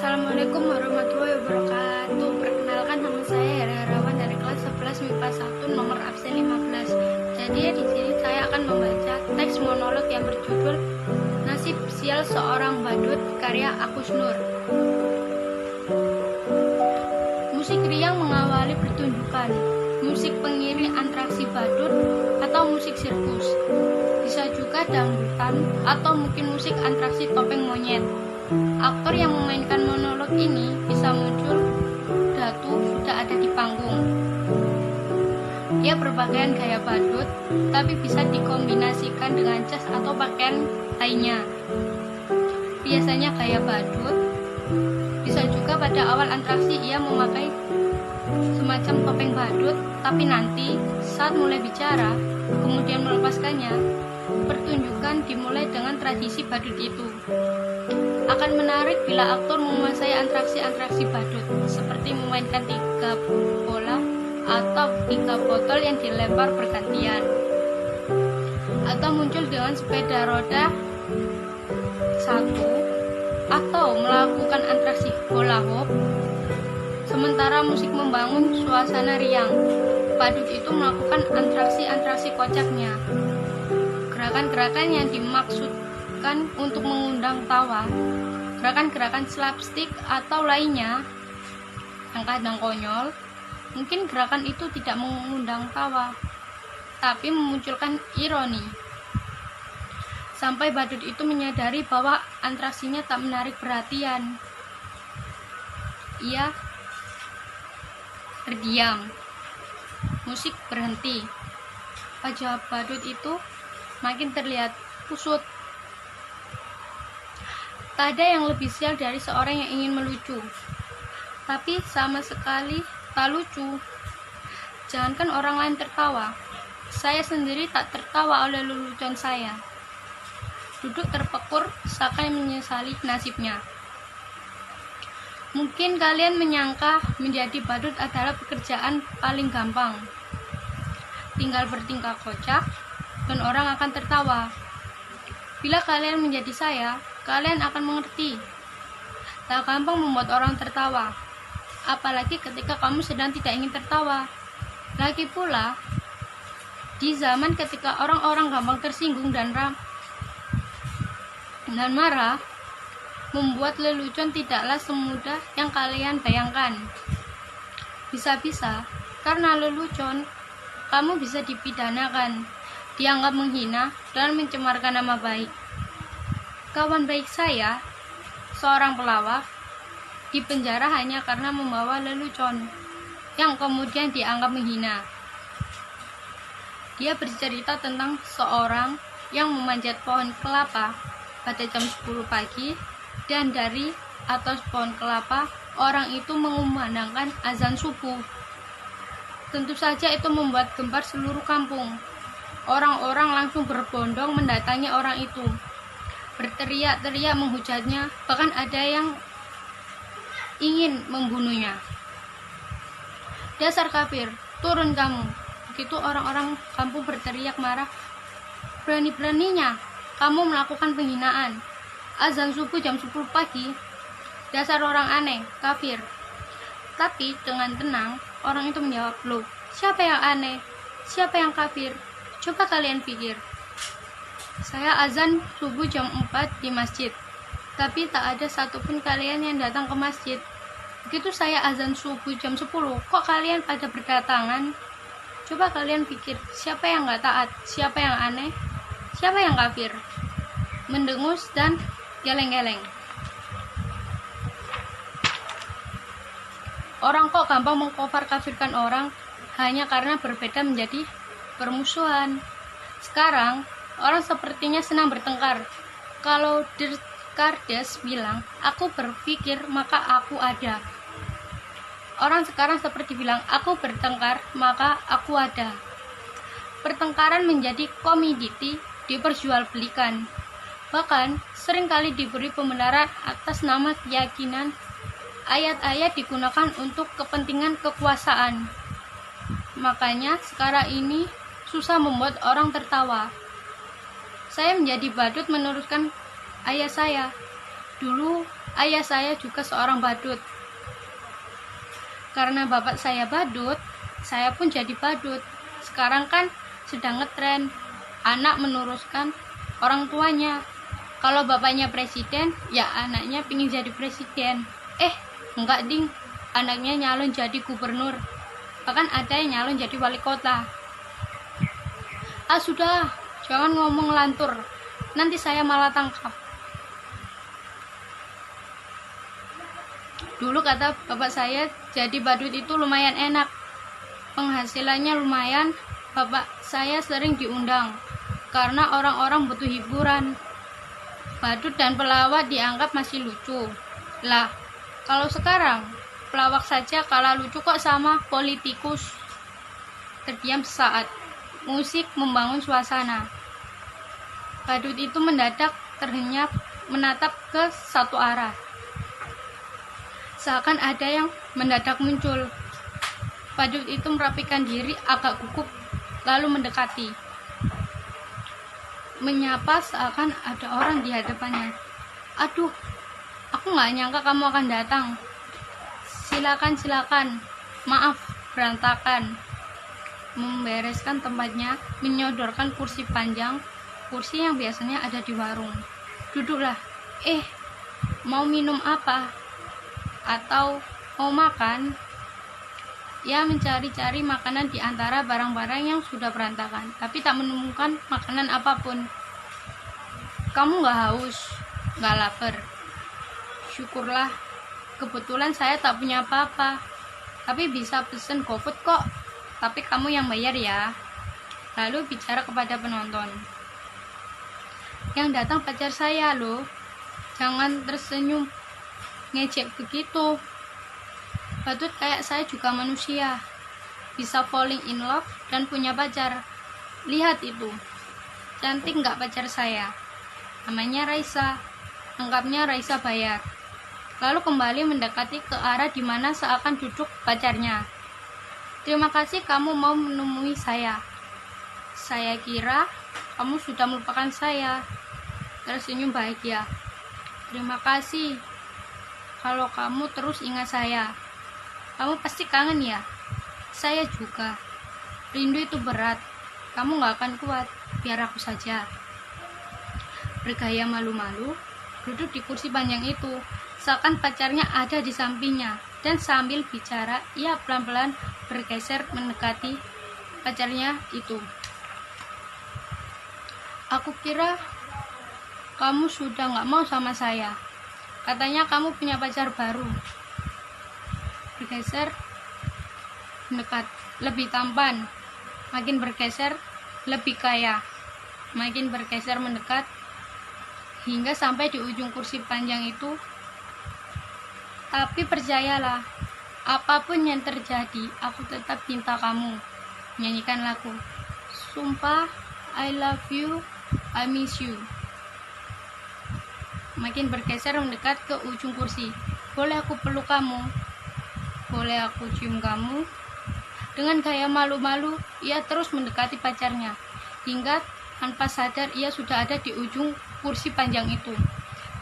Assalamualaikum warahmatullahi wabarakatuh. Perkenalkan, nama saya Hera Herawan dari kelas 11 MIPA 1 nomor absen 15. Jadi di sini saya akan membaca teks monolog yang berjudul Nasib Sial Seorang Badut karya Agus Nur. Musik riang mengawali pertunjukan. Musik pengiring atraksi badut atau musik sirkus. Bisa juga dangdutan atau mungkin musik atraksi topeng monyet. Aktor yang memainkan monolog ini bisa muncul datu sudah ada di panggung. Ia berpakaian gaya badut, tapi bisa dikombinasikan dengan jas atau pakaian lainnya. Biasanya gaya badut. Bisa juga pada awal atraksi ia memakai semacam topeng badut, tapi nanti saat mulai bicara, kemudian melepaskannya, pertunjukan dimulai dengan tradisi badut itu. Akan menarik bila aktor menguasai atraksi-atraksi badut, seperti memainkan 3 bola atau 3 botol yang dilempar bergantian, atau muncul dengan sepeda roda 1, atau melakukan atraksi bola hop. Sementara musik membangun suasana riang, badut itu melakukan atraksi-atraksi kocaknya. Gerakan-gerakan yang dimaksudkan untuk mengundang tawa, gerakan-gerakan slapstick atau lainnya yang kadang konyol. Mungkin gerakan itu tidak mengundang tawa, tapi memunculkan ironi, sampai badut itu menyadari bahwa atraksinya tak menarik perhatian. Ia terdiam. Musik berhenti. Wajah badut itu makin terlihat kusut. Tak ada yang lebih sial dari seorang yang ingin melucu, tapi sama sekali tak lucu. Jangankan orang lain tertawa, saya sendiri tak tertawa oleh lelucon saya. Duduk terpekur, seakan menyesali nasibnya. Mungkin kalian menyangka menjadi badut adalah pekerjaan paling gampang. Tinggal bertingkah kocak, dan orang akan tertawa. Bila kalian menjadi saya, kalian akan mengerti. Tak gampang membuat orang tertawa, apalagi ketika kamu sedang tidak ingin tertawa. Lagi pula, di zaman ketika orang-orang gampang tersinggung dan marah, membuat lelucon tidaklah semudah yang kalian bayangkan. Bisa-bisa, karena lelucon, kamu bisa dipidanakan, dianggap menghina, dan mencemarkan nama baik. Kawan baik saya, seorang pelawak, dipenjara hanya karena membawa lelucon, yang kemudian dianggap menghina. Dia bercerita tentang seorang yang memanjat pohon kelapa pada jam 10 pagi, dan dari atas pohon kelapa, orang itu mengumandangkan azan subuh. Tentu saja itu membuat gempar seluruh kampung. Orang-orang langsung berbondong mendatangi orang itu, berteriak-teriak menghujatnya, bahkan ada yang ingin membunuhnya. Dasar kafir, turun kamu! Begitu orang-orang kampung berteriak marah. Berani-beraninya kamu melakukan penghinaan. Azan subuh jam 10 pagi. Dasar orang aneh, kafir. Tapi dengan tenang, orang itu menjawab, loh, siapa yang aneh? Siapa yang kafir? Coba kalian pikir. Saya azan subuh jam 4 di masjid, tapi tak ada satupun kalian yang datang ke masjid. Begitu saya azan subuh jam 10, kok kalian pada berdatangan? Coba kalian pikir, siapa yang gak taat? Siapa yang aneh? Siapa yang kafir? Mendengus dan geleng-geleng. Orang kok gampang mengkafir kafirkan orang hanya karena berbeda menjadi permusuhan. Sekarang orang sepertinya senang bertengkar. Kalau Descartes bilang, aku berpikir maka aku ada. Orang sekarang seperti bilang, aku bertengkar maka aku ada. Pertengkaran menjadi komoditi diperjualbelikan. Bahkan seringkali diberi pembenaran atas nama keyakinan. Ayat-ayat digunakan untuk kepentingan kekuasaan. Makanya sekarang ini susah membuat orang tertawa. Saya menjadi badut meneruskan ayah saya. Dulu ayah saya juga seorang badut. Karena bapak saya badut, saya pun jadi badut. Sekarang kan sedang ngetren, anak meneruskan orang tuanya. Kalau bapaknya presiden, ya anaknya pingin jadi presiden. Enggak ding, anaknya nyalon jadi gubernur. Bahkan ada yang nyalon jadi wali kota. Sudah, jangan ngomong lantur, nanti saya malah tangkap. Dulu kata bapak saya, jadi badut itu lumayan enak, penghasilannya lumayan. Bapak saya sering diundang karena orang-orang butuh hiburan. Badut dan pelawak dianggap masih lucu. Lah, kalau sekarang pelawak saja kalah lucu kok sama politikus. Terdiam sesaat, musik membangun suasana. Badut itu mendadak terhenyak menatap ke satu arah. Seakan ada yang mendadak muncul. Badut itu merapikan diri agak gugup, lalu mendekati. Menyapa seakan ada orang di hadapannya. Aduh, aku gak nyangka kamu akan datang. Silakan. Maaf, berantakan. Membereskan tempatnya, menyodorkan kursi panjang, kursi yang biasanya ada di warung. Duduklah. Mau minum apa? Atau mau makan? Ia mencari-cari makanan di antara barang-barang yang sudah berantakan, tapi tak menemukan makanan apapun. Kamu gak haus? Gak lapar? Syukurlah, kebetulan saya tak punya apa-apa, tapi bisa pesen GoFood kok. Tapi kamu yang bayar ya. Lalu bicara kepada penonton. Yang datang pacar saya loh. Jangan tersenyum ngejek begitu. Badut kayak saya juga manusia, bisa falling in love dan punya pacar. Lihat itu, cantik nggak pacar saya? Namanya Raisa, lengkapnya Raisa Bayar. Lalu kembali mendekati ke arah di mana seakan duduk pacarnya. Terima kasih kamu mau menemui saya. Saya kira kamu sudah melupakan saya. Tersenyum bahagia. Terima kasih. Kalau kamu terus ingat saya, kamu pasti kangen ya? Saya juga. Rindu itu berat. Kamu gak akan kuat. Biar aku saja. Bergaya malu-malu, duduk di kursi panjang itu, seakan pacarnya ada di sampingnya. Dan sambil bicara, ia pelan-pelan bergeser mendekati pacarnya itu. Aku kira kamu sudah gak mau sama saya. Katanya kamu punya pacar baru. Bergeser, mendekat, lebih tampan. Makin bergeser, lebih kaya. Makin bergeser mendekat, hingga sampai di ujung kursi panjang itu. Tapi percayalah, apapun yang terjadi, aku tetap cinta kamu. Nyanyikan lagu. Sumpah, I love you, I miss you. Makin bergeser mendekat ke ujung kursi. Boleh aku peluk kamu? Boleh aku cium kamu? Dengan gaya malu-malu, ia terus mendekati pacarnya. Hingga tanpa sadar ia sudah ada di ujung kursi panjang itu.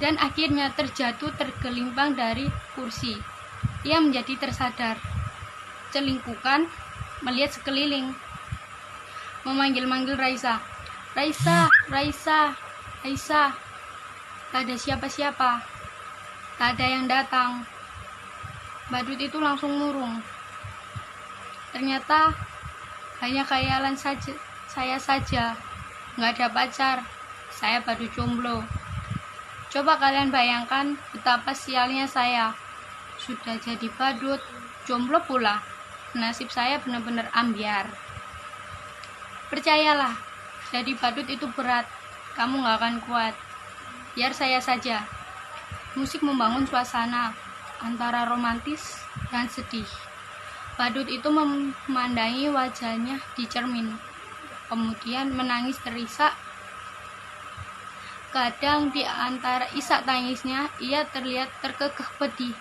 Dan akhirnya terjatuh tergelimpang dari kursi. Ia menjadi tersadar. Celingkukan, melihat sekeliling. Memanggil-manggil Raisa. Raisa, Raisa, Raisa. Tak ada siapa-siapa. Tak ada yang datang. Badut itu langsung murung. Ternyata hanya khayalan saja, saya saja. Nggak ada pacar. Saya badut jomblo. Coba kalian bayangkan betapa sialnya saya. Sudah jadi badut, jomblo pula. Nasib saya benar-benar ambyar. Percayalah, jadi badut itu berat. Kamu nggak akan kuat. Biar saya saja. Musik membangun suasana antara romantis dan sedih. Badut itu memandangi wajahnya di cermin, kemudian menangis terisak. Kadang di antara isak tangisnya, ia terlihat terkekeh pedih.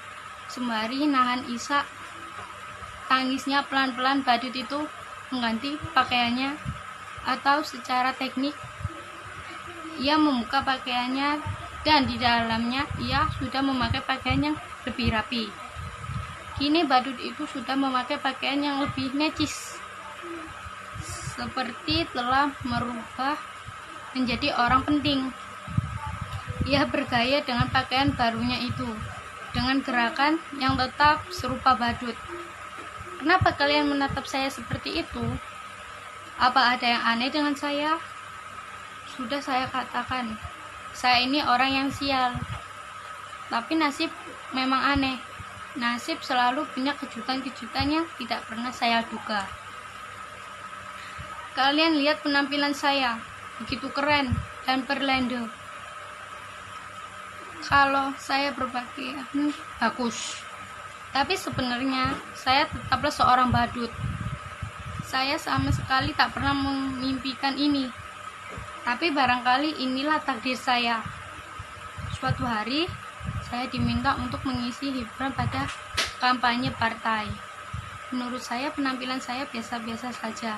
Sembari nahan isak tangisnya, pelan-pelan badut itu mengganti pakaiannya, atau secara teknik ia membuka pakaiannya dan di dalamnya ia sudah memakai pakaian yang lebih rapi. Kini badut itu sudah memakai pakaian yang lebih necis, seperti telah merubah menjadi orang penting. Ia bergaya dengan pakaian barunya itu, dengan gerakan yang tetap serupa badut. Kenapa kalian menatap saya seperti itu? Apa ada yang aneh dengan saya? Sudah saya katakan, saya ini orang yang sial. Tapi nasib memang aneh. Nasib selalu punya kejutan-kejutan yang tidak pernah saya duga. Kalian lihat penampilan saya, begitu keren dan berlende. Kalau saya berpakaian bagus, tapi sebenarnya saya tetaplah seorang badut. Saya sama sekali tak pernah memimpikan ini. Tapi barangkali inilah takdir saya. Suatu hari, saya diminta untuk mengisi hiburan pada kampanye partai. Menurut saya penampilan saya biasa-biasa saja,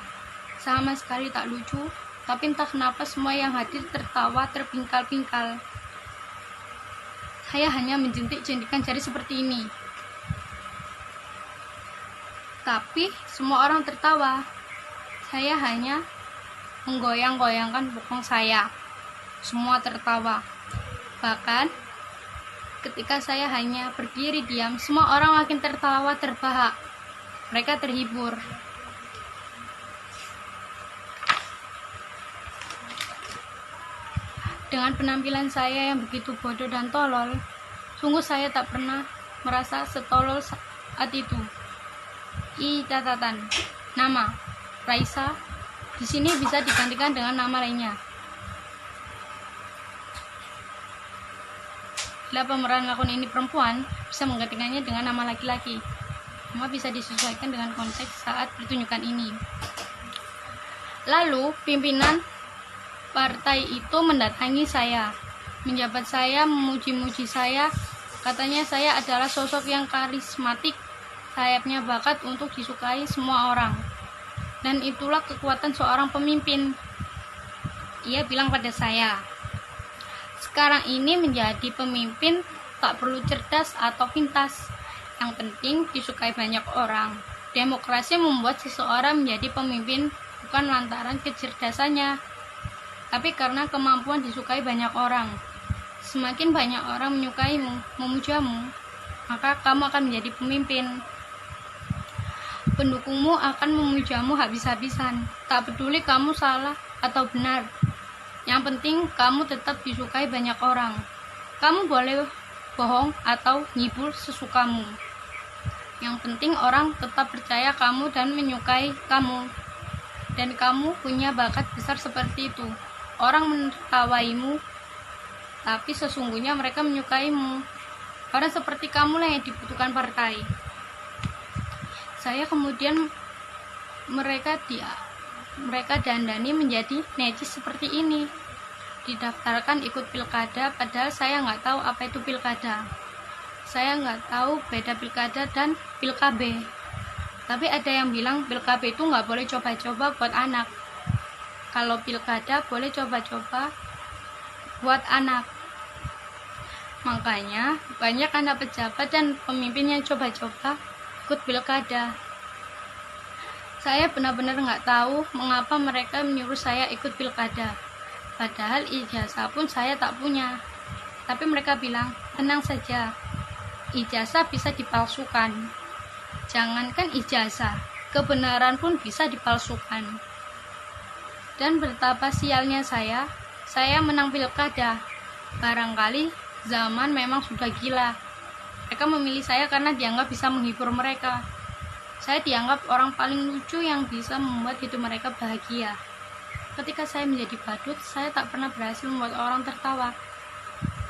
sama sekali tak lucu, tapi entah kenapa semua yang hadir tertawa terpingkal-pingkal. Saya hanya menjentik-jentikan jari seperti ini. Tapi semua orang tertawa. Saya hanya menggoyang-goyangkan bokong saya. Semua tertawa. Bahkan ketika saya hanya berdiri diam, semua orang makin tertawa terbahak. Mereka terhibur. Dengan penampilan saya yang begitu bodoh dan tolol, sungguh saya tak pernah merasa setolol saat itu. Catatan. Nama Raisa di sini bisa digantikan dengan nama lainnya. Bila pemeran lakon ini perempuan, bisa menggantikannya dengan nama laki-laki. Nama bisa disesuaikan dengan konteks saat pertunjukan ini. Lalu, pimpinan partai itu mendatangi saya, menjabat saya, memuji-muji saya. Katanya saya adalah sosok yang karismatik, sayapnya bakat untuk disukai semua orang. Dan itulah kekuatan seorang pemimpin. Ia bilang pada saya, sekarang ini menjadi pemimpin tak perlu cerdas atau pintas. Yang penting disukai banyak orang. Demokrasi membuat seseorang menjadi pemimpin bukan lantaran kecerdasannya, tapi karena kemampuan disukai banyak orang. Semakin banyak orang menyukaimu, memujamu, maka kamu akan menjadi pemimpin. Pendukungmu akan memujamu habis-habisan, tak peduli kamu salah atau benar. Yang penting kamu tetap disukai banyak orang. Kamu boleh bohong atau ngibul sesukamu. Yang penting orang tetap percaya kamu dan menyukai kamu. Dan kamu punya bakat besar seperti itu. Orang menertawaimu, tapi sesungguhnya mereka menyukaimu. Orang seperti kamulah yang dibutuhkan partai. Saya kemudian mereka dandani menjadi necis seperti ini. Didaftarkan ikut pilkada, padahal saya nggak tahu apa itu pilkada. Saya nggak tahu beda pilkada dan pilkabe. Tapi ada yang bilang pilkabe itu nggak boleh coba-coba buat anak. Kalau pilkada boleh coba-coba buat anak. Makanya banyak anak pejabat dan pemimpin yang coba-coba ikut pilkada. Saya benar-benar nggak tahu mengapa mereka menyuruh saya ikut pilkada. Padahal ijazah pun saya tak punya. Tapi mereka bilang, tenang saja, ijazah bisa dipalsukan. Jangankan ijazah, kebenaran pun bisa dipalsukan. Dan betapa sialnya saya menang pilkada. Barangkali zaman memang sudah gila. Mereka memilih saya karena dianggap bisa menghibur mereka. Saya dianggap orang paling lucu yang bisa membuat hidup mereka bahagia. Ketika saya menjadi badut, saya tak pernah berhasil membuat orang tertawa.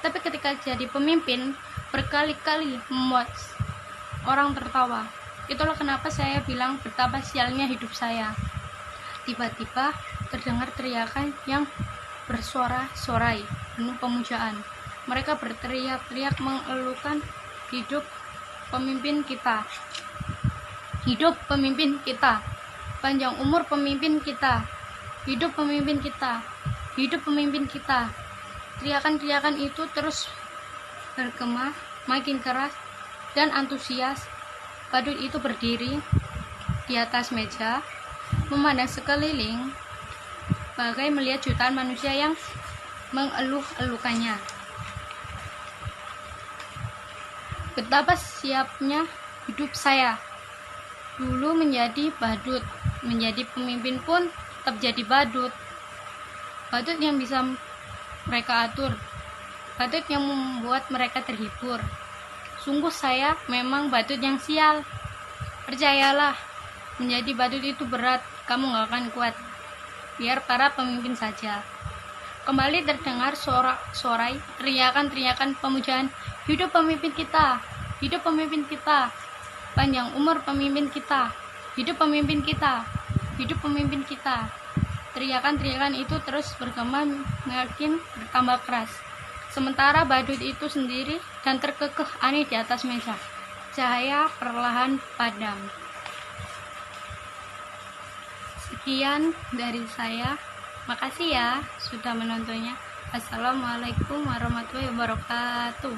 Tapi ketika jadi pemimpin, berkali-kali membuat orang tertawa. Itulah kenapa saya bilang betapa sialnya hidup saya. Tiba-tiba terdengar teriakan yang bersorak-sorai, penuh pemujaan. Mereka berteriak-teriak mengeluhkan, hidup pemimpin kita, hidup pemimpin kita, panjang umur pemimpin kita, hidup pemimpin kita, hidup pemimpin kita. Teriakan-teriakan itu terus bergema makin keras dan antusias. Badut itu berdiri di atas meja, memandang sekeliling, bagai melihat jutaan manusia yang mengeluh-elukannya. Betapa siapnya hidup saya dulu menjadi badut, menjadi pemimpin pun tetap jadi badut. Badut yang bisa mereka atur, badut yang membuat mereka terhibur. Sungguh saya memang badut yang sial. Percayalah, menjadi badut itu berat, kamu gak akan kuat. Biar para pemimpin saja. Kembali terdengar sorai teriakan-teriakan pemujaan. Hidup pemimpin kita, hidup pemimpin kita, panjang umur pemimpin kita, hidup pemimpin kita, hidup pemimpin kita. Teriakan-teriakan itu terus bergema makin bertambah keras. Sementara badut itu sendiri dan terkekeh aneh di atas meja. Cahaya perlahan padam. Sekian dari saya. Makasih ya sudah menontonnya. Assalamualaikum warahmatullahi wabarakatuh.